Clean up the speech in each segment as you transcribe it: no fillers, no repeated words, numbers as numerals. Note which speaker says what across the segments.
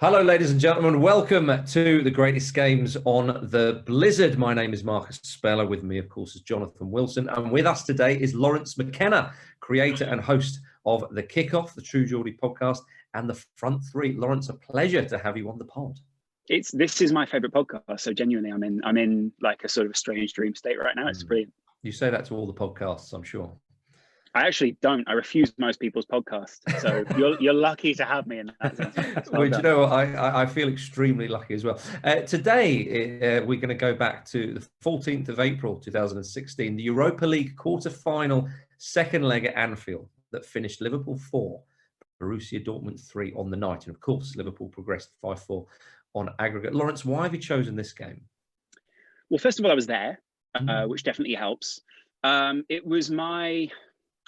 Speaker 1: Hello, ladies and gentlemen. Welcome to the greatest games on the Blizzard. My name is Marcus Speller. With me, of course, is Jonathan Wilson. And with us today is Laurence McKenna, creator and host of The Kickoff, the True Geordie podcast, and The Front Three. Laurence, a pleasure to have you on the pod.
Speaker 2: This is my favourite podcast. So genuinely, I'm in like a sort of a strange dream state right now. It's brilliant.
Speaker 1: You say that to all the podcasts, I'm sure.
Speaker 2: I actually don't. I refuse most people's podcasts. So you're lucky to have me in that sense.
Speaker 1: Well, you know what? I feel extremely lucky as well. Today, we're going to go back to the 14th of April, 2016, the Europa League quarter-final second leg at Anfield that finished Liverpool 4, Borussia Dortmund 3 on the night. And of course, Liverpool progressed 5-4 on aggregate. Laurence, why have you chosen this game?
Speaker 2: Well, first of all, I was there, which definitely helps. It was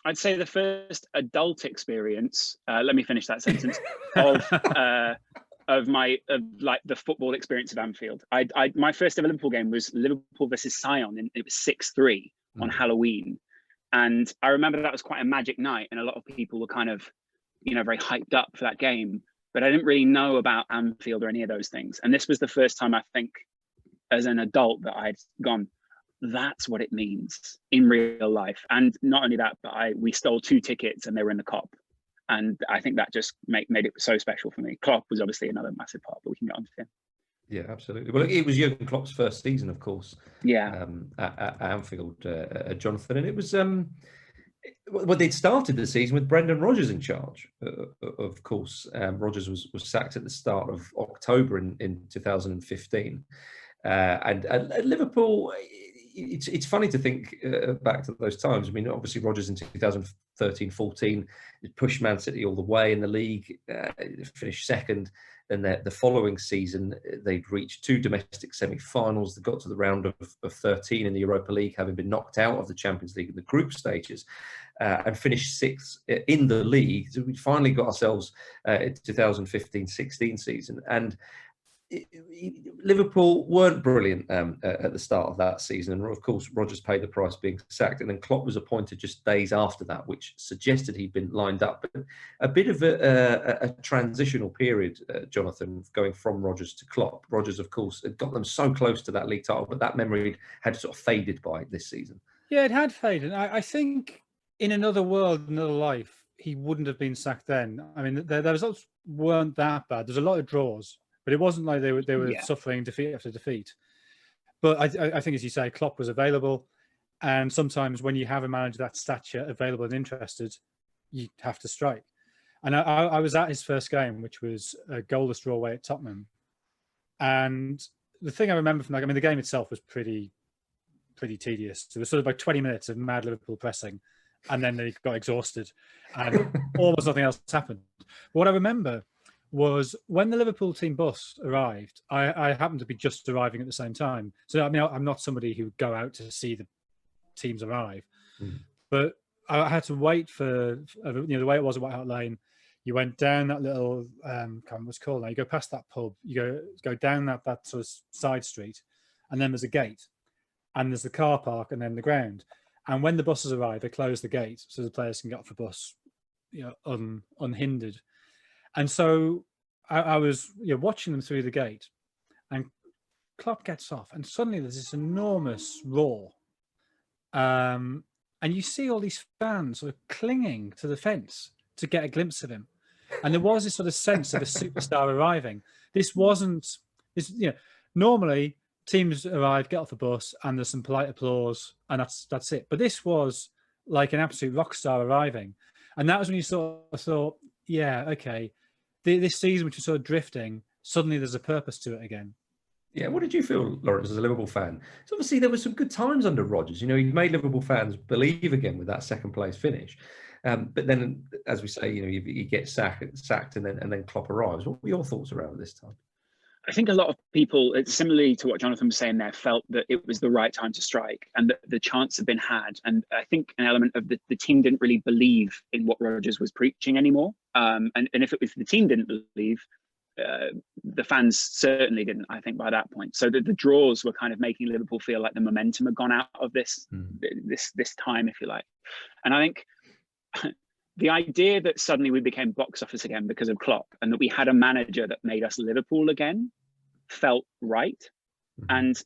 Speaker 2: I'd say the first adult experience. Let me finish that sentence of the football experience at Anfield. My first ever Liverpool game was Liverpool versus Sion, and it was 6-3 on Halloween. And I remember that was quite a magic night, and a lot of people were kind of, very hyped up for that game. But I didn't really know about Anfield or any of those things. And this was the first time, I think, as an adult, that I'd gone, that's what it means in real life. And not only that, but we stole 2 tickets and they were in the Kop. And I think that just made it so special for me. Klopp was obviously another massive part, but we can get on to him.
Speaker 1: Yeah, absolutely. Well, it was Jurgen Klopp's first season, of course.
Speaker 2: Yeah.
Speaker 1: At Anfield, Jonathan. And it was, they'd started the season with Brendan Rodgers in charge, of course. Rodgers was sacked at the start of October in 2015. And Liverpool, it's funny to think back to those times. I mean, obviously Rodgers in 2013-14 pushed Man City all the way in the league, finished second. Then the following season, they'd reached 2 domestic semi-finals. They got to the round of 13 in the Europa League, having been knocked out of the Champions League in the group stages, and finished 6th in the league. So we finally got ourselves in 2015-16 season. And Liverpool weren't brilliant at the start of that season, and of course Rodgers paid the price being sacked, and then Klopp was appointed just days after that, which suggested he'd been lined up. But a bit of a transitional period, Jonathan, going from Rodgers to Klopp. Rodgers, of course, had got them so close to that league title, but that memory had sort of faded by this season.
Speaker 3: Yeah, it had faded. I think in another world, another life, he wouldn't have been sacked then. I mean, the results weren't that bad. There's a lot of draws. But it wasn't like they were suffering defeat after defeat. But I think, as you say, Klopp was available. And sometimes when you have a manager that stature available and interested, you have to strike. And I was at his first game, which was a goalless draw away at Tottenham. And the thing I remember from that, I mean, the game itself was pretty tedious. It was sort of like 20 minutes of mad Liverpool pressing. And then they got exhausted. And almost nothing else happened. But what I remember was when the Liverpool team bus arrived, I happened to be just arriving at the same time. So, I mean, I'm not somebody who would go out to see the teams arrive. But I had to wait for, the way it was at White Hart Lane, you went down that little, I can't remember what it's called now, you go past that pub, you go down that sort of side street, and then there's a gate, and there's the car park, and then the ground. And when the buses arrive, they close the gate so the players can get off the bus, unhindered. And so I was watching them through the gate, and Klopp gets off, and suddenly there's this enormous roar. And you see all these fans sort of clinging to the fence to get a glimpse of him. And there was this sort of sense of a superstar arriving. Normally teams arrive, get off the bus, and there's some polite applause, and that's it. But this was like an absolute rock star arriving. And that was when you sort of thought, yeah, okay, this season, which was sort of drifting, suddenly there's a purpose to it again.
Speaker 1: Yeah, what did you feel, Laurence, as a Liverpool fan? So obviously there were some good times under Rodgers. He made Liverpool fans believe again with that second place finish. But then, as we say, you get sacked, and then Klopp arrives. What were your thoughts around this time?
Speaker 2: I think a lot of people, similarly to what Jonathan was saying there, felt that it was the right time to strike and that the chance had been had. And I think an element of the team didn't really believe in what Rodgers was preaching anymore. And if the team didn't believe, the fans certainly didn't, I think, by that point. So the draws were kind of making Liverpool feel like the momentum had gone out of this time, if you like. And I think the idea that suddenly we became box office again because of Klopp, and that we had a manager that made us Liverpool again, felt right. And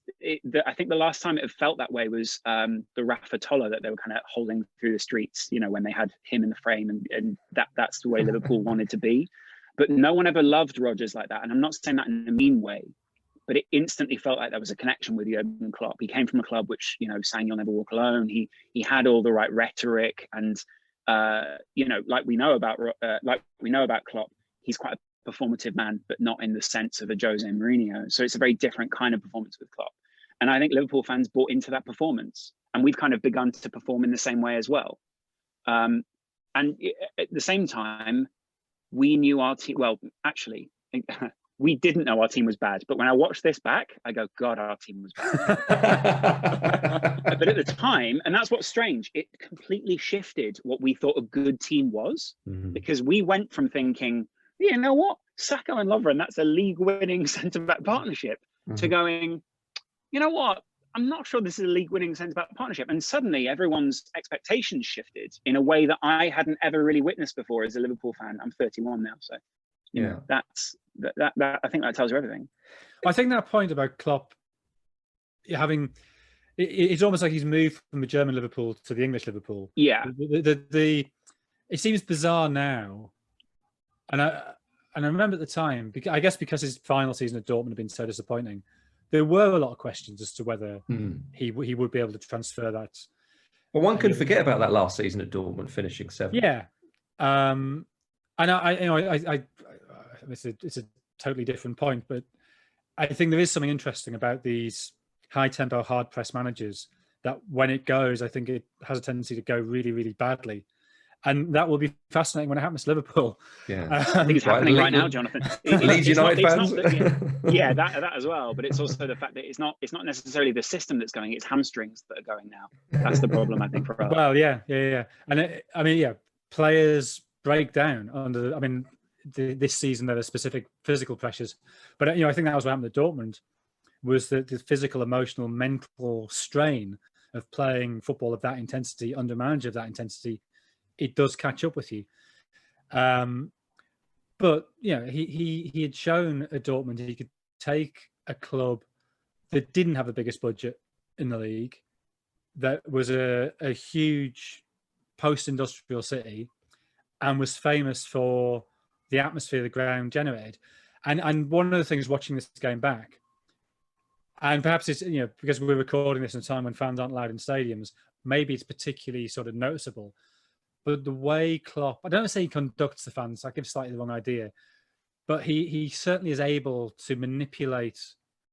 Speaker 2: I think the last time it felt that way was the Rafa Toller that they were kind of holding through the streets, you know, when they had him in the frame, and that's the way Liverpool wanted to be. But no one ever loved Rodgers like that. And I'm not saying that in a mean way, but it instantly felt like there was a connection with Jurgen Klopp. He came from a club which, you know, sang "You'll Never Walk Alone." He had all the right rhetoric, and you know, like we know about Klopp, he's quite a performative man, but not in the sense of a Jose Mourinho. So it's a very different kind of performance with Klopp. And I think Liverpool fans bought into that performance, and we've kind of begun to perform in the same way as well. And at the same time, we knew our team. Well, actually, we didn't know our team was bad. But when I watch this back, I go, God, our team was bad. But at the time, and that's what's strange, it completely shifted what we thought a good team was, because we went from thinking, you know what, Saka and Lovren, that's a league-winning centre-back partnership, to going, you know what, I'm not sure this is a league-winning centre-back partnership. And suddenly everyone's expectations shifted in a way that I hadn't ever really witnessed before as a Liverpool fan. I'm 31 now, so you know, that's that. I think that tells you everything.
Speaker 3: I think that point about Klopp having, it's almost like he's moved from the German Liverpool to the English Liverpool.
Speaker 2: Yeah.
Speaker 3: It seems bizarre now. And I remember at the time, I guess because his final season at Dortmund had been so disappointing, there were a lot of questions as to whether he would be able to transfer that.
Speaker 1: Well, one can forget about that last season at Dortmund, finishing 7th.
Speaker 3: Yeah, and it's a totally different point, but I think there is something interesting about these high-tempo, hard-press managers that when it goes, I think it has a tendency to go really, really badly. And that will be fascinating when it happens to Liverpool.
Speaker 2: Yeah, I think it's happening right now, Jonathan.
Speaker 1: Leeds United fans.
Speaker 2: Yeah, that as well. But it's also the fact that it's not necessarily the system that's going; it's hamstrings that are going now. That's the problem, I think, for us.
Speaker 3: Well, yeah. And players break down under. This season there are specific physical pressures, but I think that was what happened at Dortmund. Was the physical, emotional, mental strain of playing football of that intensity under a manager of that intensity. It does catch up with you. But he had shown at Dortmund he could take a club that didn't have the biggest budget in the league, that was a huge post-industrial city, and was famous for the atmosphere the ground generated. And one of the things watching this game back, and perhaps it's because we're recording this in a time when fans aren't allowed in stadiums, maybe it's particularly sort of noticeable. But the way Klopp, I don't say he conducts the fans, I give slightly the wrong idea, but he certainly is able to manipulate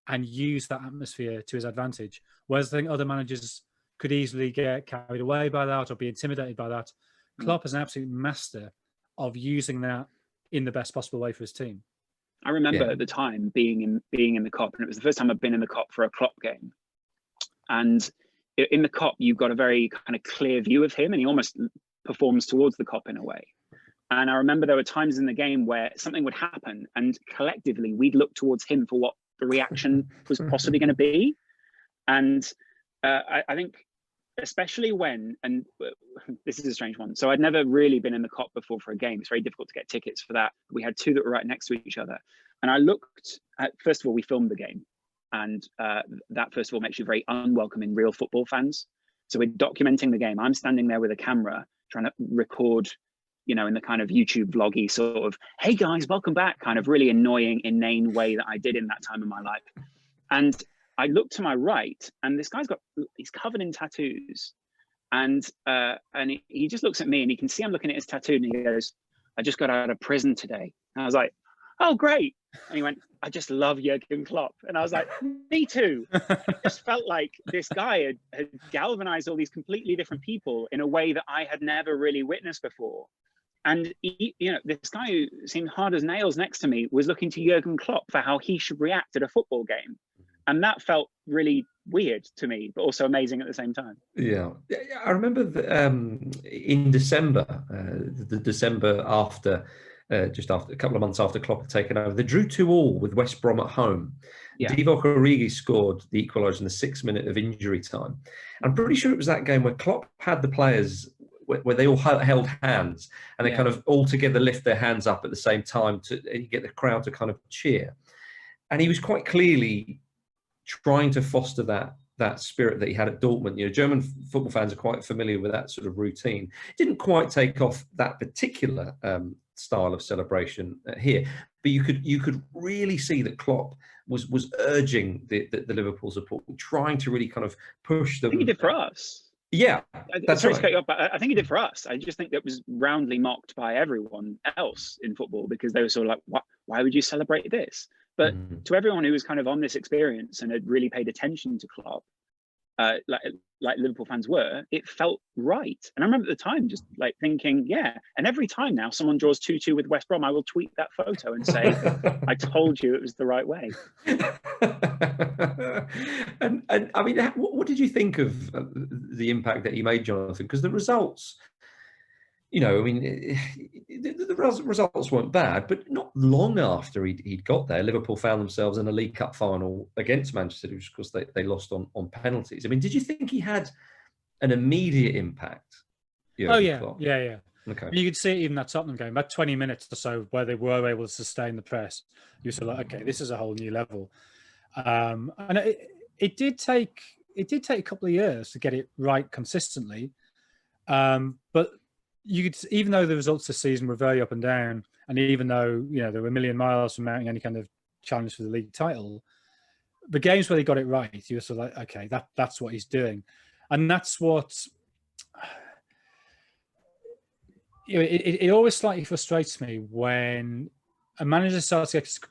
Speaker 3: and use that atmosphere to his advantage. Whereas I think other managers could easily get carried away by that or be intimidated by that. Klopp is an absolute master of using that in the best possible way for his team.
Speaker 2: I remember at the time being in the Kop, and it was the first time I've been in the Kop for a Klopp game. And in the Kop, you've got a very kind of clear view of him, and he almost performs towards the Kop in a way. And I remember there were times in the game where something would happen, and collectively we'd look towards him for what the reaction was possibly going to be. And I think, especially when, and this is a strange one, so I'd never really been in the Kop before for a game. It's very difficult to get tickets for that. We had two that were right next to each other, and I looked at, first of all, we filmed the game, and that first of all makes you very unwelcome in real football fans. So we're documenting the game. I'm standing there with a camera trying to record, in the kind of YouTube vloggy sort of, hey guys, welcome back, kind of really annoying, inane way that I did in that time of my life. And I look to my right, and this guy's he's covered in tattoos. And he just looks at me, and he can see I'm looking at his tattoo, and he goes, I just got out of prison today. And I was like, oh, great. And he went, I just love Jurgen Klopp. And I was like, me too. It just felt like this guy had galvanized all these completely different people in a way that I had never really witnessed before. And this guy who seemed hard as nails next to me was looking to Jurgen Klopp for how he should react at a football game. And that felt really weird to me, but also amazing at the same time.
Speaker 1: Yeah, I remember in December, the December after, just after a couple of months after Klopp had taken over, they drew 2-2 with West Brom at home. Yeah. Divock Origi scored the equaliser in the 6th minute of injury time. I'm pretty sure it was that game where Klopp had the players where they all held hands and they
Speaker 2: Yeah.
Speaker 1: kind of all together lift their hands up at the same time and you get the crowd to kind of cheer. And he was quite clearly trying to foster that spirit that he had at Dortmund. You know, German football fans are quite familiar with that sort of routine. Didn't quite take off that particular style of celebration here, but you could really see that Klopp was urging the Liverpool support, trying to really kind of push them.
Speaker 2: I think he did for us.
Speaker 1: Yeah, that's
Speaker 2: sorry
Speaker 1: right.
Speaker 2: to cut you off, but I think he did for us. I just think that was roundly mocked by everyone else in football because they were sort of like, why would you celebrate this? But to everyone who was kind of on this experience and had really paid attention to Klopp, like Liverpool fans were, it felt right. And I remember at the time just like thinking, yeah. And every time now someone draws 2-2 with West Brom, I will tweet that photo and say, I told you it was the right way.
Speaker 1: and I mean, what did you think of the impact that he made, Jonathan? Because the results, you know, I mean, the results weren't bad, but not long after he'd got there, Liverpool found themselves in a League Cup final against Manchester City, because they lost on penalties. I mean, did you think he had an immediate impact?
Speaker 3: Yeah.
Speaker 1: Okay.
Speaker 3: You could see it even that Tottenham game, about 20 minutes or so, where they were able to sustain the press. You were like, okay, this is a whole new level. And it did take a couple of years to get it right consistently, but you could, even though the results this season were very up and down, and even though, you know, they were a million miles from mounting any kind of challenge for the league title, the games where they got it right, you were sort of like, okay, that's what he's doing. And that's what, you know, it always slightly frustrates me when a manager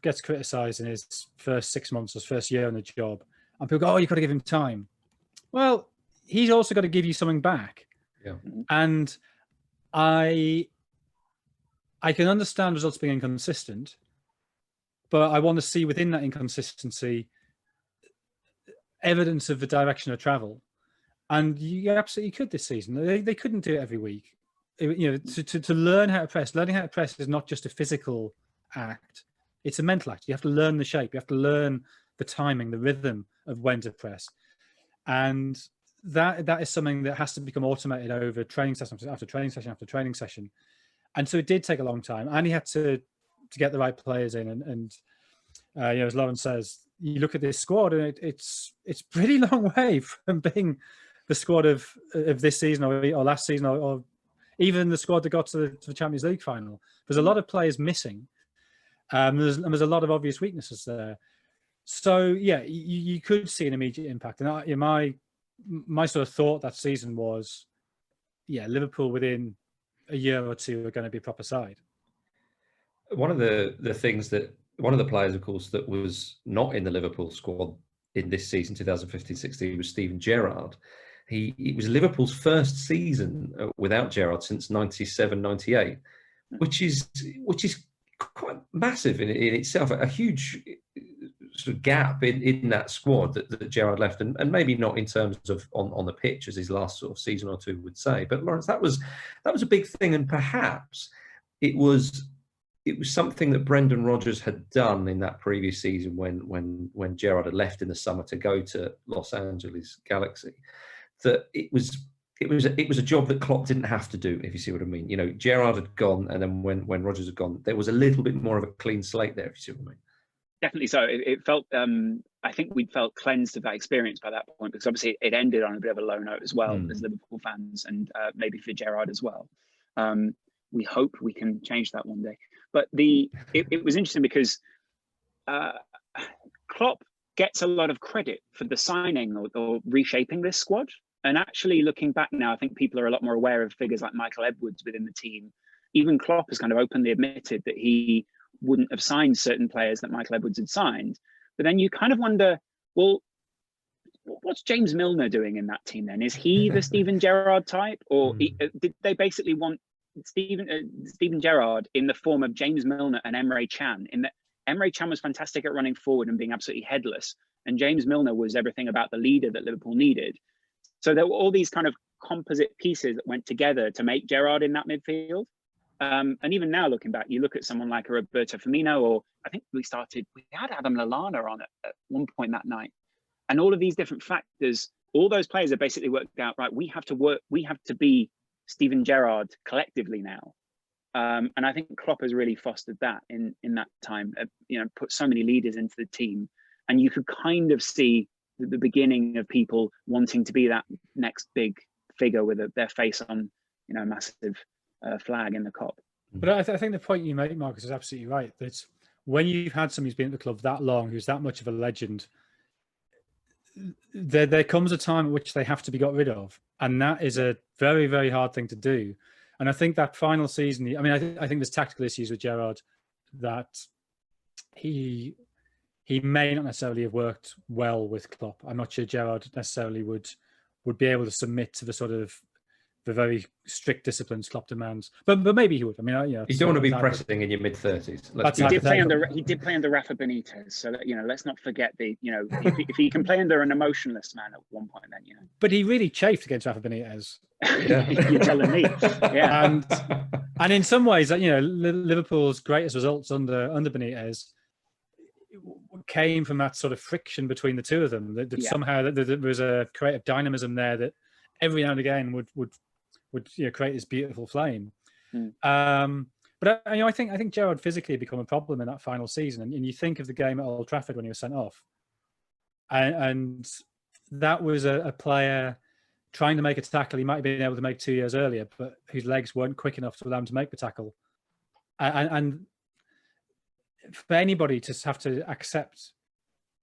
Speaker 3: gets criticised in his first 6 months, his first year on the job, and people go, oh, you've got to give him time. Well, he's also got to give you something back.
Speaker 1: Yeah.
Speaker 3: And I can understand results being inconsistent, but I want to see within that inconsistency evidence of the direction of travel. And you absolutely could this season. They couldn't do it every week. You know, to learn how to press. Learning how to press is not just a physical act; it's a mental act. You have to learn the shape. You have to learn the timing, the rhythm of when to press, and that is something that has to become automated over training session after training session after training session. And so it did take a long time, and he had to get the right players in. And you know, as Laurence says, you look at this squad, and it's pretty long way from being the squad of this season or last season or even the squad that got to the Champions League final. There's a lot of players missing. There's a lot of obvious weaknesses there. So yeah, you could see an immediate impact. And my sort of thought that season was, yeah, Liverpool within a year or two are going to be a proper side.
Speaker 1: One of the players, of course, that was not in the Liverpool squad in this season, 2015-16, was Steven Gerrard. It was Liverpool's first season without Gerrard since 97-98, which is quite massive in itself. A huge sort of gap in that squad that Gerrard left, and maybe not in terms of on the pitch as his last sort of season or two would say. But Laurence, that was a big thing, and perhaps it was something that Brendan Rodgers had done in that previous season when Gerrard had left in the summer to go to Los Angeles Galaxy. That it was a job that Klopp didn't have to do, if you see what I mean. You know, Gerrard had gone, and then when Rodgers had gone, there was a little bit more of a clean slate there, if you see what I mean.
Speaker 2: Definitely so. It felt, I think we'd felt cleansed of that experience by that point, because obviously it ended on a bit of a low note as well as Liverpool fans, and maybe for Gerrard as well. We hope we can change that one day. But it was interesting because Klopp gets a lot of credit for the signing or reshaping this squad. And actually looking back now, I think people are a lot more aware of figures like Michael Edwards within the team. Even Klopp has kind of openly admitted that he wouldn't have signed certain players that Michael Edwards had signed. But then you kind of wonder, well, what's James Milner doing in that team then? Is he the Steven Gerrard type? Or did they basically want Steven Gerrard in the form of James Milner and Emre Can, in that Emre Can was fantastic at running forward and being absolutely headless, and James Milner was everything about the leader that Liverpool needed. So there were all these kind of composite pieces that went together to make Gerrard in that midfield. And even now, looking back, you look at someone like a Roberto Firmino, or I think we had Adam Lallana on at one point that night. And all of these different factors, all those players have basically worked out, right, we have to be Steven Gerrard collectively now. And I think Klopp has really fostered that in that time, put so many leaders into the team. And you could kind of see the beginning of people wanting to be that next big figure with their face on, a massive flag in the Kop.
Speaker 3: But I think the point you make, Marcus, is absolutely right. That when you've had somebody who's been at the club that long, who's that much of a legend, there comes a time at which they have to be got rid of. And that is a very, very hard thing to do. And I think that final season, I think there's tactical issues with Gerrard that he may not necessarily have worked well with Klopp. I'm not sure Gerrard necessarily would be able to submit to the sort of the very strict disciplines Klopp demands, but maybe he would.
Speaker 1: You don't want to be pressing in your mid-30s.
Speaker 2: He did play under Rafa Benitez, so that, let's not forget if he can play under an emotionless man at one point, then
Speaker 3: But he really chafed against Rafa Benitez.
Speaker 2: Yeah. You're telling me, yeah.
Speaker 3: And in some ways, Liverpool's greatest results under Benitez came from that sort of friction between the two of them. That somehow there was a creative dynamism there that every now and again would create this beautiful flame. But I think Gerrard physically had become a problem in that final season. And you think of the game at Old Trafford when he was sent off, and that was a player trying to make a tackle he might have been able to make 2 years earlier, but whose legs weren't quick enough to allow him to make the tackle. And for anybody to have to accept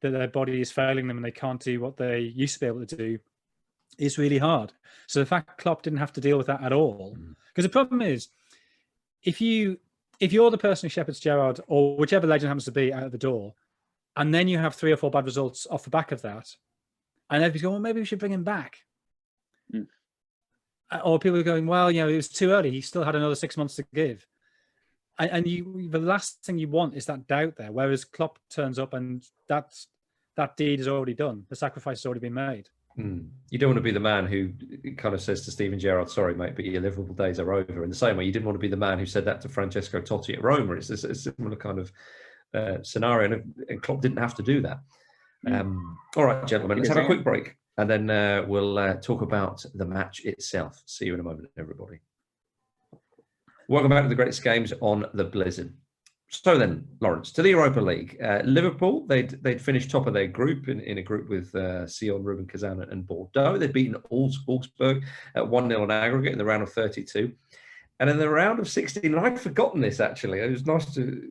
Speaker 3: that their body is failing them and they can't do what they used to be able to do is really hard. So the fact Klopp didn't have to deal with that at all, because the problem is, if you're the person who shepherds Gerrard or whichever legend happens to be out of the door, and then you have 3 or 4 bad results off the back of that, and everybody's going, well, maybe we should bring him back. Or people are going, well, it was too early. He still had another 6 months to give. And the last thing you want is that doubt there. Whereas Klopp turns up and that deed is already done. The sacrifice has already been made.
Speaker 1: You don't want to be the man who kind of says to Steven Gerrard, sorry, mate, but your Liverpool days are over. In the same way, you didn't want to be the man who said that to Francesco Totti at Roma. It's a similar kind of scenario, and Klopp didn't have to do that. All right, gentlemen, let's have a quick break, and then we'll talk about the match itself. See you in a moment, everybody. Welcome back to the greatest games on the Blizzard. So then, Laurence, to the Europa League. Liverpool, they'd finished top of their group in a group with Sion, Rubin Kazan and Bordeaux. They'd beaten Augsburg at 1-0 on aggregate in the round of 32. And in the round of 16, and I'd forgotten this actually, it was nice to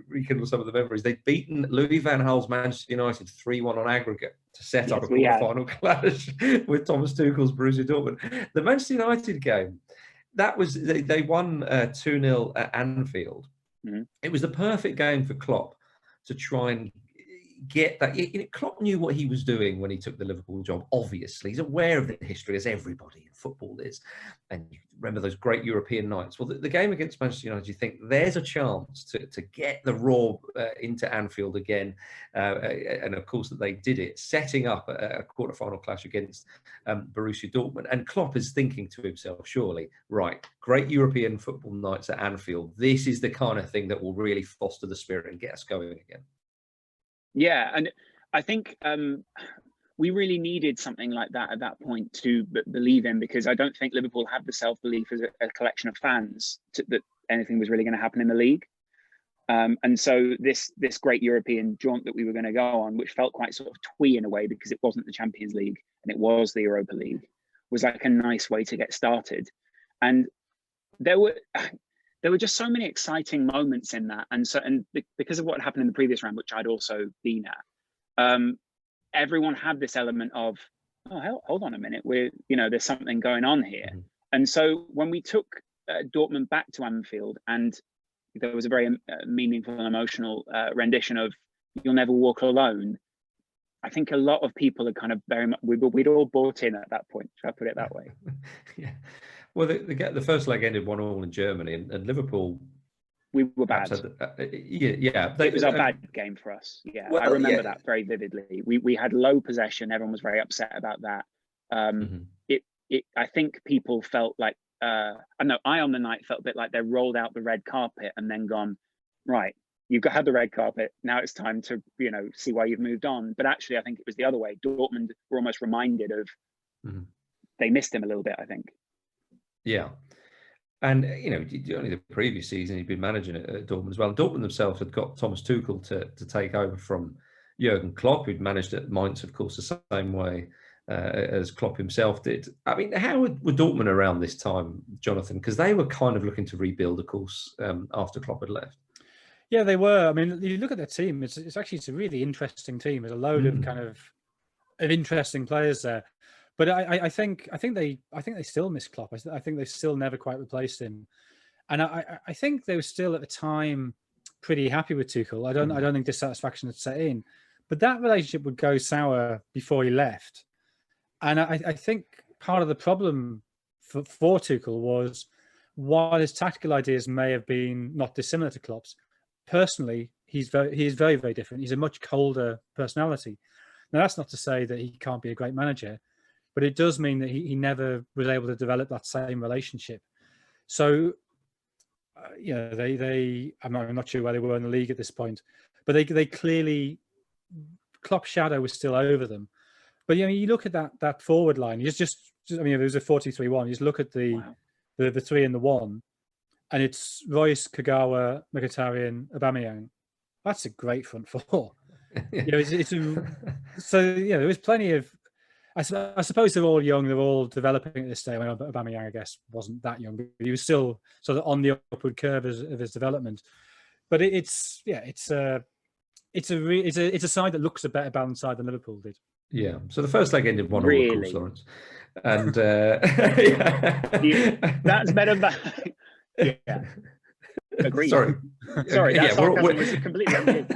Speaker 1: rekindle some of the memories. They'd beaten Louis van Gaal's Manchester United 3-1 on aggregate to set up a quarter-final clash with Thomas Tuchel's Borussia Dortmund. The Manchester United game, that was, they won 2-0 at Anfield. It was the perfect game for Klopp to try and get that. Klopp knew what he was doing when he took the Liverpool job. Obviously, he's aware of the history, as everybody in football is. And you remember those great European nights. Well, the game against Manchester United, you think there's a chance to get the raw into Anfield again. And of course, that they did it, setting up a quarter-final clash against Borussia Dortmund. And Klopp is thinking to himself, surely, right, great European football nights at Anfield. This is the kind of thing that will really foster the spirit and get us going again.
Speaker 2: Yeah, and I think we really needed something like that at that point to believe in, because I don't think Liverpool had the self-belief as a collection of fans that anything was really going to happen in the league. And so this great European jaunt that we were going to go on, which felt quite sort of twee in a way because it wasn't the Champions League and it was the Europa League, was like a nice way to get started. And there were just so many exciting moments in that, and because of what happened in the previous round, which I'd also been at, everyone had this element of, oh, hold on a minute, there's something going on here. And so when we took Dortmund back to Anfield, and there was a very meaningful and emotional rendition of "You'll Never Walk Alone," I think a lot of people are kind of very much, we'd all bought in at that point. Should I put it that way?
Speaker 1: Yeah. Well, the first leg ended 1-1 in Germany, and Liverpool.
Speaker 2: We were bad.
Speaker 1: It
Speaker 2: was a bad game for us. Yeah, well, I remember that very vividly. We had low possession. Everyone was very upset about that. I think people felt like I on the night felt a bit like they rolled out the red carpet and then gone, right, you've had the red carpet. Now it's time to see why you've moved on. But actually, I think it was the other way. Dortmund were almost reminded of they missed him a little bit, I think.
Speaker 1: Yeah. And, only the previous season he'd been managing at Dortmund as well. And Dortmund themselves had got Thomas Tuchel to take over from Jurgen Klopp, who'd managed at Mainz, of course, the same way as Klopp himself did. I mean, how were Dortmund around this time, Jonathan? Because they were kind of looking to rebuild, of course, after Klopp had left.
Speaker 3: Yeah, they were. I mean, you look at their team; it's a really interesting team. There's a load of kind of interesting players there. But I think they still miss Klopp. I think they still never quite replaced him, and I think they were still at the time pretty happy with Tuchel. I don't think dissatisfaction had set in, but that relationship would go sour before he left, and I think part of the problem for Tuchel was, while his tactical ideas may have been not dissimilar to Klopp's, personally he is very, very different. He's a much colder personality. Now, that's not to say that he can't be a great manager, but it does mean that he never was able to develop that same relationship. So, I'm not sure where they were in the league at this point, but they clearly, Klopp's shadow was still over them. But you look at that forward line. It was a 4-2-3-1. You just look at the 3 and the 1, and it's Royce, Kagawa, Mkhitaryan, Aubameyang. That's a great front four. There was plenty of. I suppose they're all young. They're all developing at this stage. Aubameyang, I guess, wasn't that young, but he was still sort of on the upward curve of his development. But it's a side that looks a better balanced side than Liverpool did.
Speaker 1: Yeah. So the first leg ended 1-1,
Speaker 2: really?
Speaker 1: Of course, Laurence. And
Speaker 2: that's better. Yeah. Agreed.
Speaker 1: Sorry.
Speaker 2: That's was completely agreed.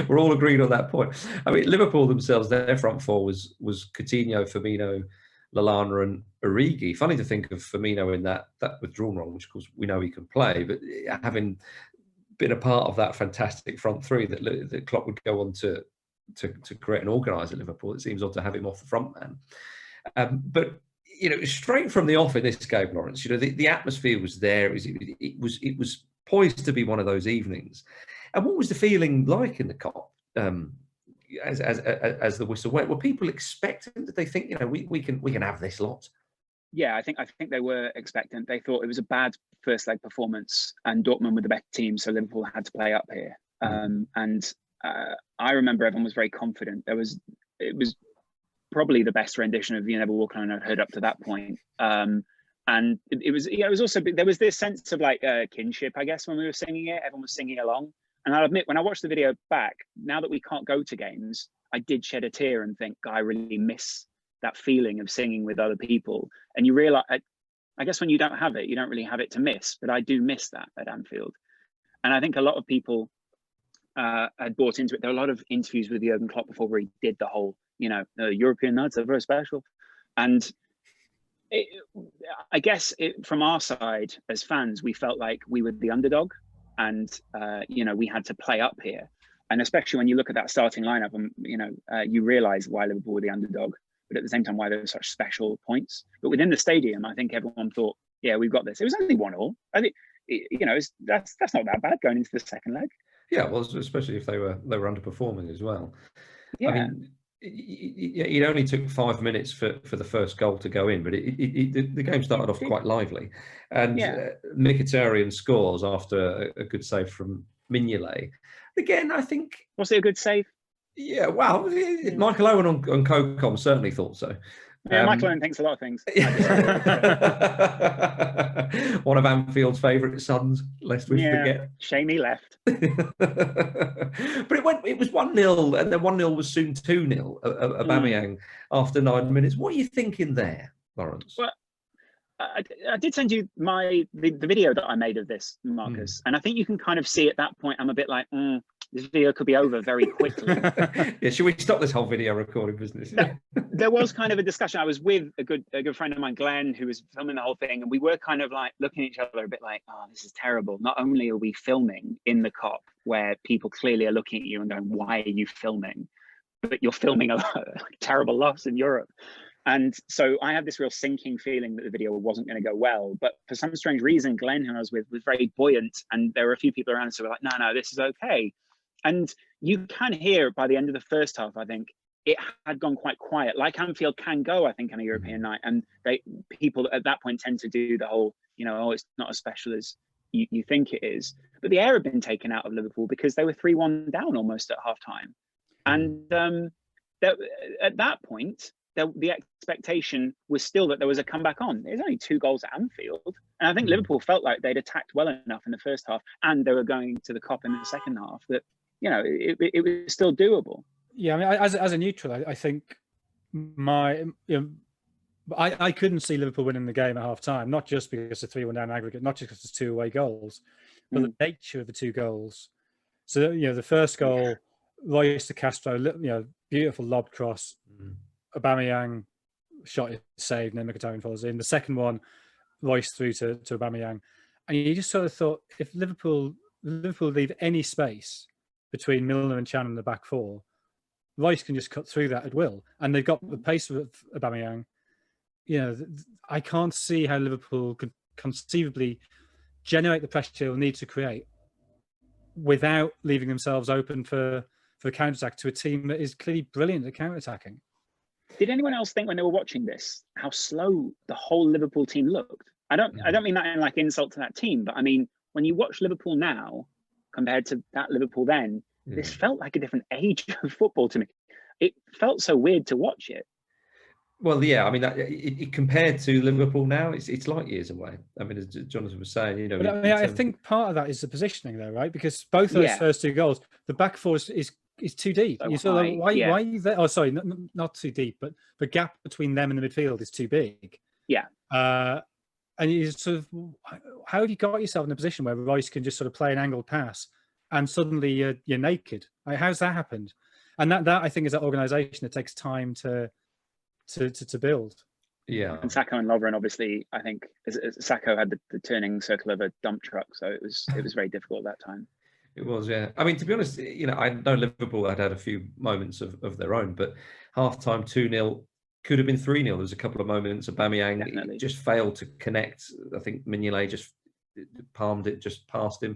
Speaker 1: We're all agreed on that point. I mean, Liverpool themselves, their front four was Coutinho, Firmino, Lallana, and Origi. Funny to think of Firmino in that withdrawal role, which of course we know he can play, but having been a part of that fantastic front three that Klopp would go on to create and organise at Liverpool, it seems odd to have him off the front man. But straight from the off in this game, Laurence, the atmosphere was there. It was poised to be one of those evenings. And what was the feeling like in the Kop as the whistle went? Were people expectant? Did they think, we can have this lot?
Speaker 2: Yeah, I think they were expectant. They thought it was a bad first leg performance, and Dortmund were the better team, so Liverpool had to play up here. I remember everyone was very confident. It was probably the best rendition of "You Never Walk Alone" I'd heard up to that point. And it was also, there was this sense of like kinship, I guess, when we were singing it. Everyone was singing along. And I'll admit, when I watched the video back, now that we can't go to games, I did shed a tear and think, God, I really miss that feeling of singing with other people. And you realize, I guess when you don't have it, you don't really have it to miss. But I do miss that at Anfield. And I think a lot of people had bought into it. There were a lot of interviews with Jurgen Klopp before where he did the whole, European nights are very special. And I guess from our side as fans, we felt like we were the underdog. And, we had to play up here. And especially when you look at that starting lineup, you realise why Liverpool were the underdog, but at the same time, why there were such special points. But within the stadium, I think everyone thought, yeah, we've got this. It was only 1-1. I think, that's not that bad going into the second leg.
Speaker 1: Yeah, well, especially if they were underperforming as well.
Speaker 2: Yeah.
Speaker 1: I mean, it only took 5 minutes for the first goal to go in, but the game started off quite lively. And Mkhitaryan scores after a good save from Mignolet. Again, I think...
Speaker 2: Was it a good save?
Speaker 1: Yeah, well, Michael Owen on COCOM certainly thought so.
Speaker 2: Yeah, Michael Owen thinks a lot of things.
Speaker 1: One of Anfield's favourite sons, lest we forget.
Speaker 2: Shame he left.
Speaker 1: But it was 1-0, and then 1-0 was soon 2-0. Aubameyang after 9 minutes. What are you thinking there, Laurence?
Speaker 2: Well, I did send you the video that I made of this, Marcus, and I think you can kind of see at that point I'm a bit like, this video could be over very quickly.
Speaker 1: Yeah, should we stop this whole video recording business?
Speaker 2: There was kind of a discussion. I was with a good friend of mine, Glenn, who was filming the whole thing, and we were kind of like looking at each other a bit like, oh, this is terrible. Not only are we filming in the Kop where people clearly are looking at you and going, why are you filming? But you're filming a terrible loss in Europe. And so I had this real sinking feeling that the video wasn't going to go well. But for some strange reason, Glenn, who I was with, was very buoyant. And there were a few people around us who were like, no, this is okay. And you can hear by the end of the first half, I think, it had gone quite quiet, like Anfield can go, I think, on a European night. And people at that point tend to do the whole, it's not as special as you think it is. But the air had been taken out of Liverpool because they were 3-1 down almost at half time. And at that point, the expectation was still that there was a comeback on. There's only 2 goals at Anfield. And I think Liverpool felt like they'd attacked well enough in the first half, and they were going to the Kop in the second half, that, it was still doable.
Speaker 3: Yeah, I mean, as a neutral, I think I couldn't see Liverpool winning the game at half time, not just because it's a 3-1 down aggregate, not just because there's 2 away goals, but the nature of the 2 goals. So, the first goal, Royce to Castro, beautiful lob cross. Aubameyang shot is saved, and then Mkhitaryan falls in. The second one, Royce through to Aubameyang. And you just sort of thought, if Liverpool leave any space between Milner and Chan in the back 4, Royce can just cut through that at will. And they've got the pace of Aubameyang. I can't see how Liverpool could conceivably generate the pressure they'll need to create without leaving themselves open for counter-attack to a team that is clearly brilliant at counter-attacking.
Speaker 2: Did anyone else think when they were watching this how slow the whole Liverpool team looked? I don't mean that in like insult to that team, but I mean, when you watch Liverpool now compared to that Liverpool then, this felt like a different age of football to me. It felt so weird to watch it.
Speaker 1: Well, yeah, I mean, it compared to Liverpool now, it's light years away. I mean, as Jonathan was saying,
Speaker 3: But I think part of that is the positioning, though, right? Because both of those first 2 goals, the back 4 is too deep.
Speaker 2: So
Speaker 3: you sort of, why are you there? Oh, sorry, not too deep, but the gap between them and the midfield is too big.
Speaker 2: Yeah.
Speaker 3: And you sort of, how have you got yourself in a position where Royce can just sort of play an angled pass and suddenly you're naked? Like, how's that happened? And that I think is that organisation. It takes time to build.
Speaker 1: Yeah.
Speaker 2: And Sacco and Lovren, obviously, I think Sacco had the turning circle of a dump truck, so it was very difficult at that time.
Speaker 1: It was, yeah. I mean, to be honest, I know Liverpool had a few moments of their own, but half-time 2-0 could have been 3-0. There was a couple of moments. Aubameyang just failed to connect. I think Mignolet just palmed it just past him,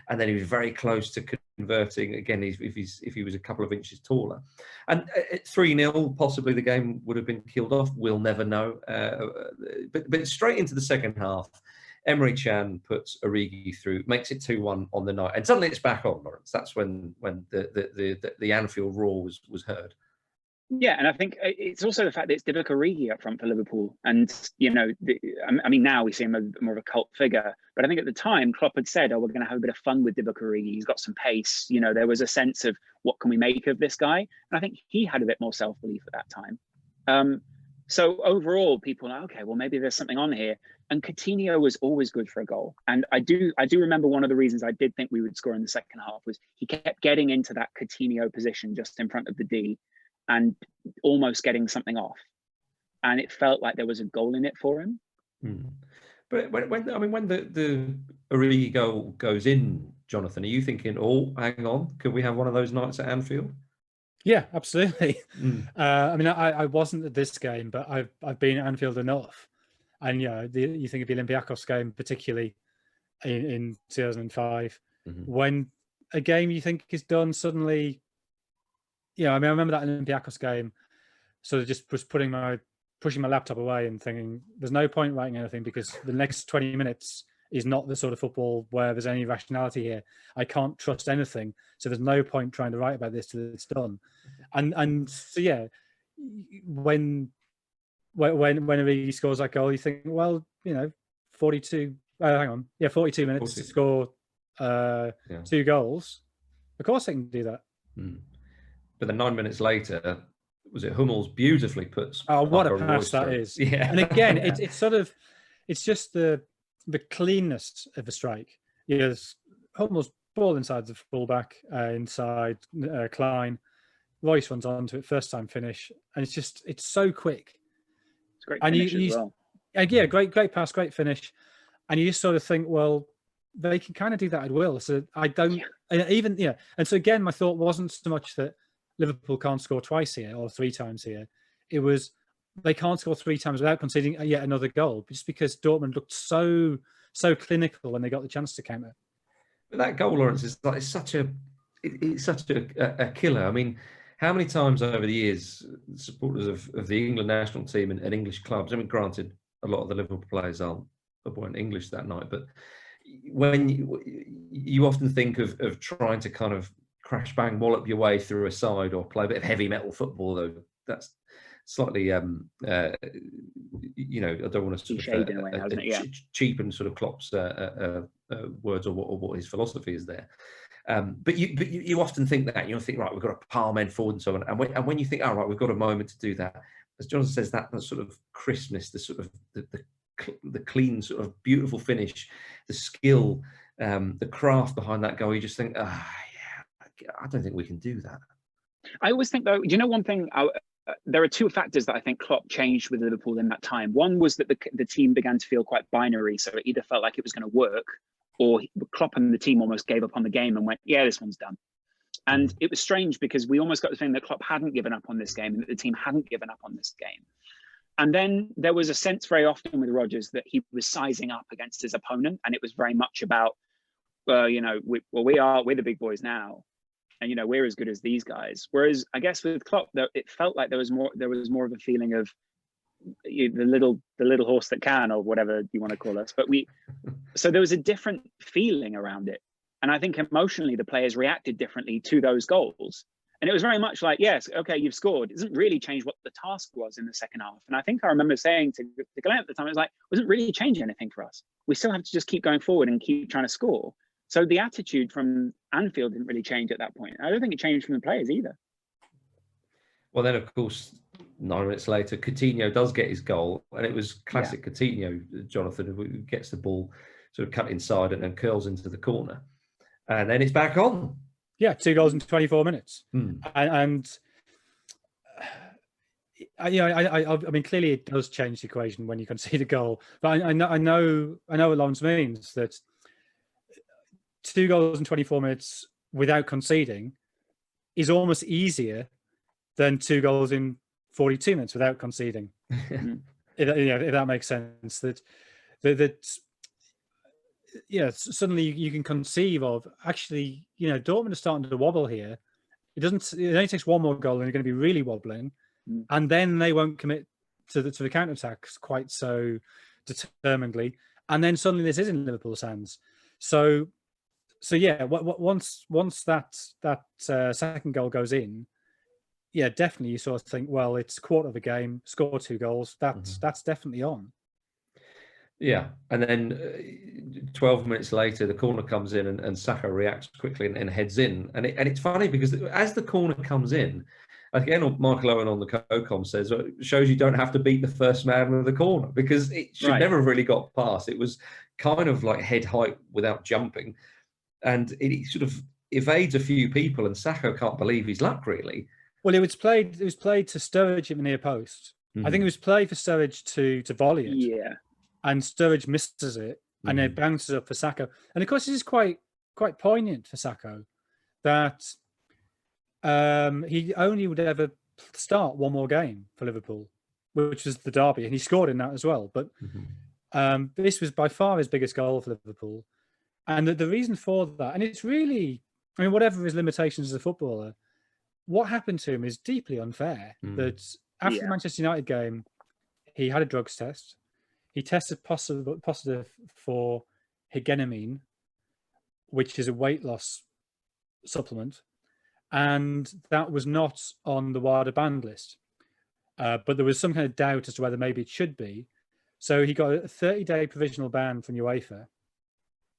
Speaker 1: and then he was very close to converting again if he was a couple of inches taller. And at 3-0, possibly the game would have been killed off. We'll never know. But straight into the second half, Emre Can puts Origi through, makes it 2-1 on the night, and suddenly it's back on, Laurence. That's when the Anfield roar was heard.
Speaker 2: Yeah, and I think it's also the fact that it's Divock Origi up front for Liverpool, and I mean, now we see him as more of a cult figure, but I think at the time Klopp had said, "Oh, we're going to have a bit of fun with Divock Origi. He's got some pace." There was a sense of what can we make of this guy, and I think he had a bit more self-belief at that time. So overall, people are okay. Well, maybe there's something on here. And Coutinho was always good for a goal, and I do remember one of the reasons I did think we would score in the second half was he kept getting into that Coutinho position just in front of the D, and almost getting something off, and it felt like there was a goal in it for him.
Speaker 1: But when the Origi goal goes in, Jonathan, are you thinking, "Oh, hang on, could we have one of those nights at Anfield?"
Speaker 3: Yeah, absolutely. I mean, I wasn't at this game, but I've been at Anfield enough, and you think of the Olympiacos game, particularly in 2005, when a game you think is done suddenly. I mean, I remember that Olympiacos game, sort of just pushing my laptop away and thinking, there's no point writing anything because the next 20 minutes is not the sort of football where there's any rationality here. I can't trust anything, so there's no point trying to write about this till it's done. And so when he scores that goal, you think, well, 42 minutes 40. To score 2 goals. Of course they can do that.
Speaker 1: But then 9 minutes later, was it Hummels beautifully puts?
Speaker 3: Oh, what a pass that is!
Speaker 1: Yeah,
Speaker 3: and again, it's just the cleanness of the strike. Hummels ball inside the fullback, inside Klein. Royce runs onto it, first time finish, and it's so quick.
Speaker 2: It's great finish as well.
Speaker 3: And yeah, great pass, great finish, and you just sort of think, well, they can kind of do that at will. So I don't and so again, my thought wasn't so much that Liverpool can't score twice here or 3 times here. It was they can't score 3 times without conceding yet another goal, just because Dortmund looked so clinical when they got the chance to counter.
Speaker 1: But that goal, Laurence, is like it's such a killer. I mean, how many times over the years supporters of the England national team and English clubs, I mean, granted, a lot of the Liverpool players weren't English that night, but when you often think of trying to kind of crash bang wallop your way through a side or play a bit of heavy metal football, though that's slightly I don't want to sort of cheapen sort of Klopp's words or what his philosophy is there. But you often think that you think, right, we've got to pile men forward and so on, and when you think, all right, we've got a moment to do that, as Jonathan says, that sort of crispness, the sort of the clean sort of beautiful finish, the skill, the craft behind that goal, you just think, I don't think we can do that.
Speaker 2: I always think, though, do you know one thing? There are two factors that I think Klopp changed with Liverpool in that time. One was that the team began to feel quite binary, so it either felt like it was going to work, or Klopp and the team almost gave up on the game and went, yeah, this one's done. And it was strange because we almost got the feeling that Klopp hadn't given up on this game and that the team hadn't given up on this game. And then there was a sense very often with Rodgers that he was sizing up against his opponent, and it was very much about, we're the big boys now, and we're as good as these guys. Whereas I guess with Klopp, it felt like there was more of a feeling of the little horse that can, or whatever you want to call us. So there was a different feeling around it, and I think emotionally the players reacted differently to those goals. And it was very much like, yes, okay, you've scored. It doesn't really change what the task was in the second half. And I think I remember saying to Glenn at the time, it was like, it doesn't really change anything for us. We still have to just keep going forward and keep trying to score. So the attitude from Anfield didn't really change at that point. I don't think it changed from the players either.
Speaker 1: Well, then, of course, 9 minutes later, Coutinho does get his goal. And it was classic Coutinho, Jonathan, who gets the ball sort of cut inside and then curls into the corner. And then it's back on.
Speaker 3: Yeah, 2 goals in 24 minutes. And I mean, clearly it does change the equation when you concede a goal. But I know what Laurence means, that 2 goals in 24 minutes without conceding is almost easier than 2 goals in 42 minutes without conceding. if that makes sense. Suddenly you can conceive of, actually, Dortmund are starting to wobble here. It only takes one more goal and they're going to be really wobbling, and then they won't commit to the counter-attacks quite so determinedly, and then suddenly this is in Liverpool's hands. So yeah, once that second goal goes in, yeah, definitely you sort of think, well, it's a quarter of a game, score 2 goals, that's definitely on.
Speaker 1: Yeah, and then 12 minutes later, the corner comes in and Saka reacts quickly and heads in. And it's funny because as the corner comes in, again, Michael Owen on the COCOM says, it shows you don't have to beat the first man with the corner, because it should never have really got past. It was kind of like head height without jumping. And it sort of evades a few people, and Saka can't believe his luck, really.
Speaker 3: Well, it was played to Sturridge at the near post. I think it was played for Sturridge to volley it.
Speaker 2: Yeah.
Speaker 3: And Sturridge misses it, and it bounces up for Sacco. And of course, this is quite poignant for Sacco, that he only would ever start one more game for Liverpool, which was the derby, and he scored in that as well. But this was by far his biggest goal for Liverpool. And the reason for that, and it's really, I mean, whatever his limitations as a footballer, what happened to him is deeply unfair. That after the Manchester United game, he had a drugs test. He tested positive for higenamine, which is a weight loss supplement, and that was not on the WADA banned list. But there was some kind of doubt as to whether maybe it should be. So he got a 30-day provisional ban from UEFA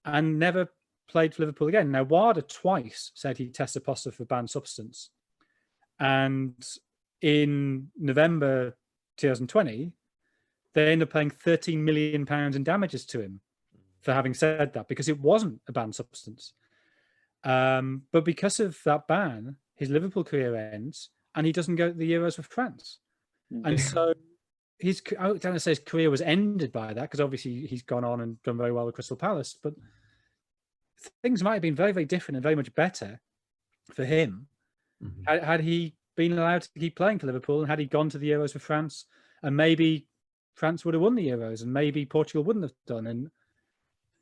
Speaker 3: and never played for Liverpool again. Now, WADA twice said he tested positive for banned substance. And in November 2020, they ended up paying £13 million in damages to him for having said that, because it wasn't a banned substance. But because of that ban, his Liverpool career ends and he doesn't go to the Euros with France. And so I don't want to say his career was ended by that, because obviously he's gone on and done very well with Crystal Palace, but things might have been very, very different and very much better for him had he been allowed to keep playing for Liverpool, and had he gone to the Euros with France, and maybe France would have won the Euros, and maybe Portugal wouldn't have done. And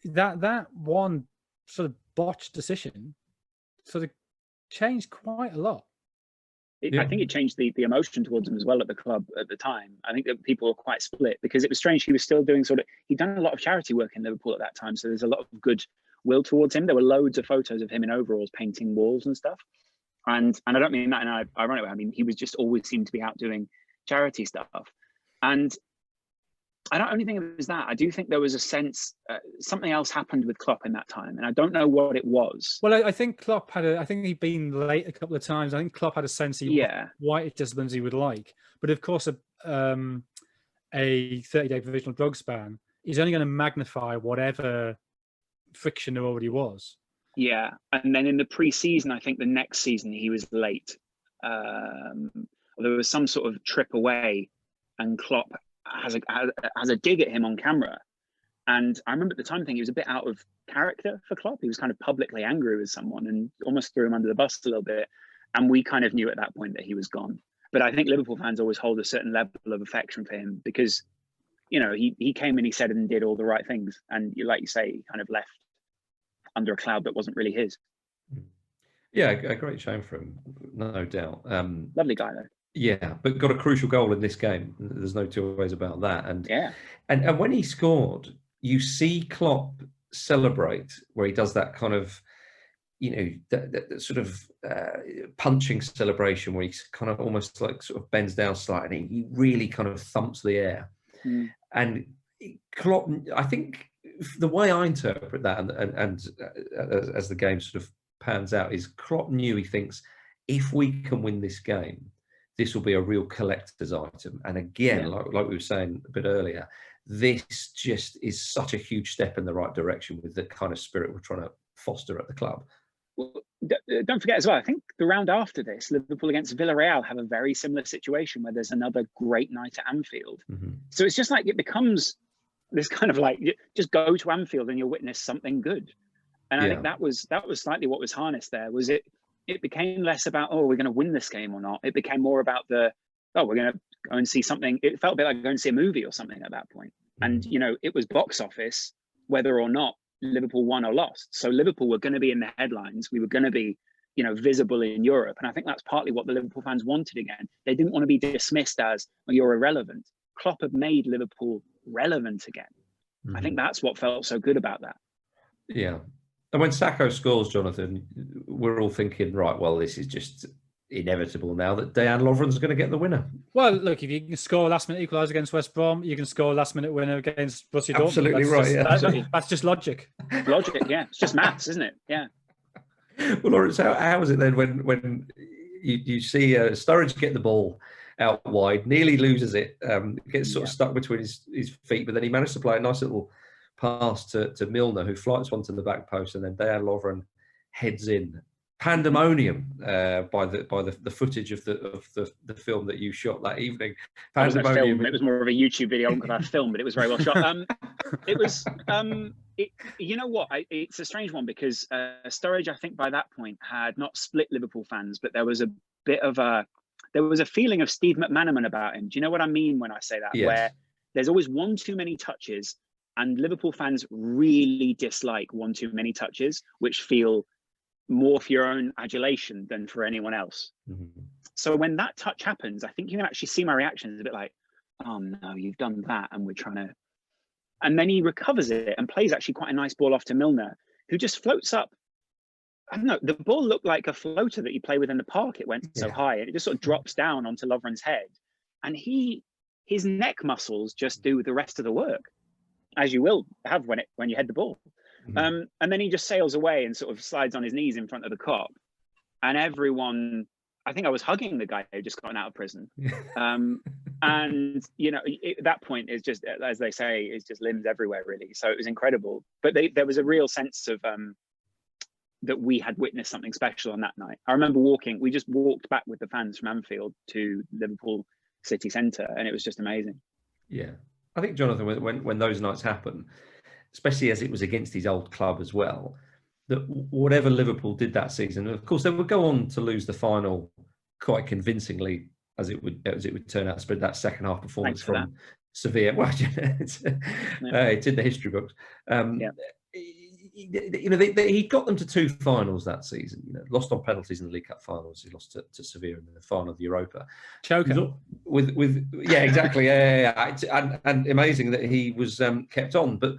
Speaker 3: that one sort of botched decision sort of changed quite a lot.
Speaker 2: I think it changed the emotion towards him as well at the club at the time. I think that people were quite split because it was strange. He was still doing he'd done a lot of charity work in Liverpool at that time. So there's a lot of good will towards him. There were loads of photos of him in overalls painting walls and stuff. And I don't mean that in an ironic way. I mean, he was just always seemed to be out doing charity stuff. And I don't only think it was that. I do think there was a sense something else happened with Klopp in that time, and I don't know what it was.
Speaker 3: Well, I think Klopp I think he'd been late a couple of times. I think Klopp had a sense quite disciplines he would like, but of course, a 30-day provisional drugs ban is only going to magnify whatever friction there already was.
Speaker 2: Yeah, and then in the pre-season, I think the next season he was late. There was some sort of trip away, and Klopp has a dig at him on camera. And I remember at the time thinking he was a bit out of character for Klopp. He was kind of publicly angry with someone and almost threw him under the bus a little bit. And we kind of knew at that point that he was gone. But I think Liverpool fans always hold a certain level of affection for him because, you know, he came and he said and did all the right things. And like you say, he kind of left under a cloud that wasn't really his.
Speaker 1: Yeah, a great shame for him, no doubt.
Speaker 2: Lovely guy though.
Speaker 1: Yeah, but got a crucial goal in this game. There's no two ways about that. And and when he scored, you see Klopp celebrate where he does that kind of, you know, that sort of punching celebration where he's kind of almost like sort of bends down slightly. He really kind of thumps the air. And Klopp, I think the way I interpret that, and as the game sort of pans out, is Klopp knew, he thinks, if we can win this game, this will be a real collector's item. And again, like we were saying a bit earlier, this just is such a huge step in the right direction with the kind of spirit we're trying to foster at the club.
Speaker 2: Well, don't forget as well, I think the round after this, Liverpool against Villarreal have a very similar situation where there's another great night at Anfield. So it's just like it becomes this kind of like, just go to Anfield and you'll witness something good. And I think that was slightly what was harnessed there. Was it became less about, oh, we're going to win this game or not. It became more about we're going to go and see something. It felt a bit like going to see a movie or something at that point. And, you know, it was box office, whether or not Liverpool won or lost. So Liverpool were going to be in the headlines. We were going to be, you know, visible in Europe. And I think that's partly what the Liverpool fans wanted again. They didn't want to be dismissed as, well, you're irrelevant. Klopp had made Liverpool relevant again. I think that's what felt so good about that.
Speaker 1: Yeah. And when Sacco scores, Jonathan, we're all thinking, right, well, this is just inevitable now that Dejan Lovren's going to get the winner.
Speaker 3: Well, look, if you can score a last-minute equaliser against West Brom, you can score a last-minute winner against Borussia Dortmund.
Speaker 1: Absolutely right.
Speaker 3: That's just logic.
Speaker 2: Logic, yeah. It's just maths, isn't it? Yeah.
Speaker 1: Well, Laurence, how is it then when you see Sturridge get the ball out wide, nearly loses it, gets sort of stuck between his feet, but then he managed to play a nice little pass to Milner, who flights one to the back post, and then Dejan Lovren heads in. Pandemonium by the footage of the film that you shot that evening. Pandemonium.
Speaker 2: It was more of a YouTube video because I filmed, but it was very well shot. It was. You know what? It's a strange one because Sturridge, I think, by that point had not split Liverpool fans, but there was a bit of a feeling of Steve McManaman about him. Do you know what I mean when I say that?
Speaker 1: Yes.
Speaker 2: Where there's always one too many touches, and Liverpool fans really dislike one too many touches, which feel more for your own adulation than for anyone else. So when that touch happens, I think you can actually see my reaction is a bit like, oh no, you've done that, and we're trying to. And then he recovers it and plays actually quite a nice ball off to Milner, who just floats up. I don't know, the ball looked like a floater that you play with in the park. It went so high, and it just sort of drops down onto Lovren's head. And his neck muscles just do the rest of the work, as you will have when you head the ball. And then he just sails away and sort of slides on his knees in front of the cop. And everyone, I think I was hugging the guy who just gotten out of prison. And, you know, at that point, it's just, as they say, it's just limbs everywhere, really. So it was incredible. But there was a real sense of that we had witnessed something special on that night. I remember we just walked back with the fans from Anfield to Liverpool city centre, and it was just amazing.
Speaker 1: Yeah. I think, Jonathan, when those nights happen, especially as it was against his old club as well, that whatever Liverpool did that season, of course, they would go on to lose the final quite convincingly, as it would turn out, spread that second half performance from Sevilla. Well, it's in the history books. he got them to 2 finals that season. Lost on penalties in the League Cup finals. He lost to Sevilla in the final of the Europa.
Speaker 3: Choker.
Speaker 1: Yeah, exactly. Yeah. And amazing that he was kept on. But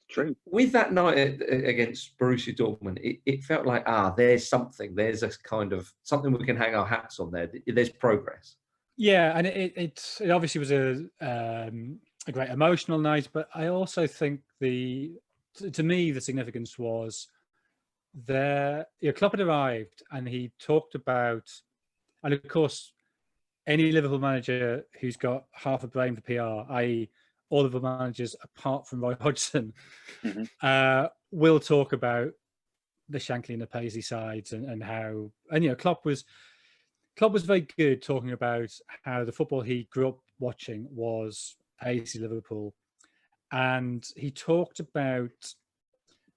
Speaker 2: true.
Speaker 1: With that night against Borussia Dortmund, it felt like, there's something. There's a kind of something we can hang our hats on there. There's progress.
Speaker 3: Yeah, and it obviously was a great emotional night, but I also think to me the significance was Klopp had arrived and he talked about, and of course, any Liverpool manager who's got half a brain for PR, i.e. all of the managers apart from Roy Hodgson, will talk about the Shankly and the Paisley sides and how, and Klopp was very good talking about how the football he grew up watching was Paisley Liverpool, and he talked about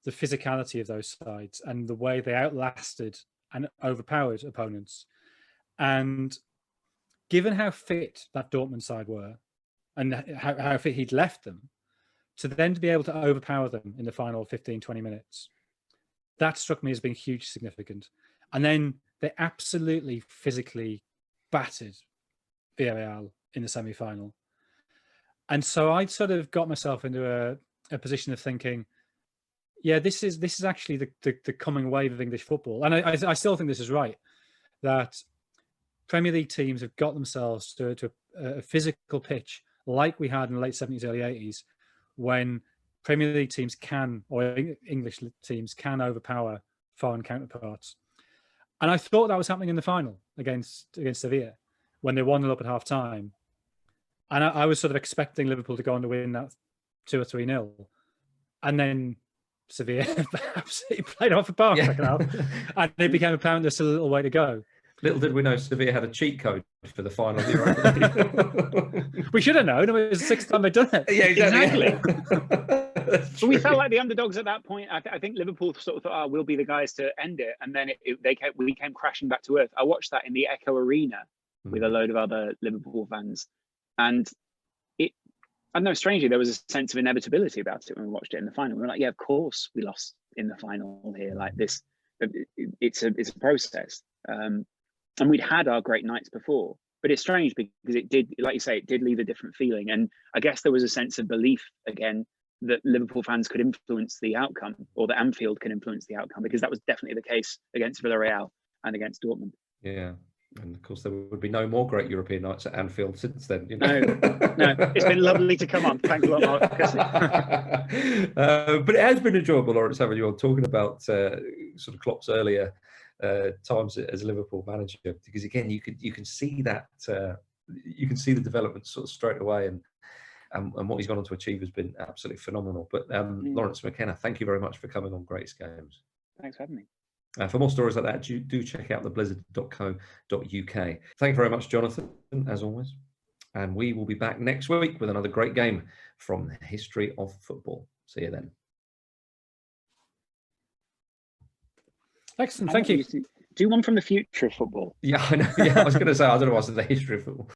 Speaker 3: the physicality of those sides and the way they outlasted and overpowered opponents. And given how fit that Dortmund side were and how fit he'd left them, to then to be able to overpower them in the final 15, 20 minutes, that struck me as being hugely significant. And then they absolutely physically battered Villarreal in the semi-final. And so I sort of got myself into a position of thinking, yeah, this is actually the coming wave of English football. And I still think this is right, that Premier League teams have got themselves to a physical pitch like we had in the late 70s, early 80s, when Premier League teams or English teams can overpower foreign counterparts. And I thought that was happening in the final against Sevilla when they 1-0 up at half time. And I was sort of expecting Liverpool to go on to win that 2 or 3-0. And then Sevilla absolutely played off the park second half. And it became apparent there's still a little way to go.
Speaker 1: Little did we know Sevilla had a cheat code for the final of the Europa League.
Speaker 3: We should have known. It was the 6th time they'd done it.
Speaker 1: Yeah, exactly.
Speaker 2: But we felt like the underdogs at that point. I think Liverpool sort of thought, we'll be the guys to end it. And then we came crashing back to earth. I watched that in the Echo Arena with a load of other Liverpool fans. And I don't know, strangely, there was a sense of inevitability about it when we watched it in the final. We were like, yeah, of course we lost in the final here. Like this, it's a process. And we'd had our great nights before, but it's strange because it did, like you say, it did leave a different feeling. And I guess there was a sense of belief again that Liverpool fans could influence the outcome, or that Anfield can influence the outcome, because that was definitely the case against Villarreal and against Dortmund.
Speaker 1: Yeah. And of course, there would be no more great European nights at Anfield since then.
Speaker 2: No, it's been lovely to come on. Thanks a lot, Mark.
Speaker 1: But it has been enjoyable, Laurence, having you on, talking about sort of Klopp's earlier times as a Liverpool manager, because again, you can see that you can see the development sort of straight away, and what he's gone on to achieve has been absolutely phenomenal. But Laurence McKenna, thank you very much for coming on Greatest Games.
Speaker 2: Thanks for having me.
Speaker 1: For more stories like that, do check out theblizzard.co.uk. Thank you very much, Jonathan, as always. And we will be back next week with another great game from the history of football. See you then.
Speaker 3: Excellent, thank you.
Speaker 2: Do one from the future of football.
Speaker 1: Yeah, I know. Yeah, I was going to say, I don't know what's in the history of football.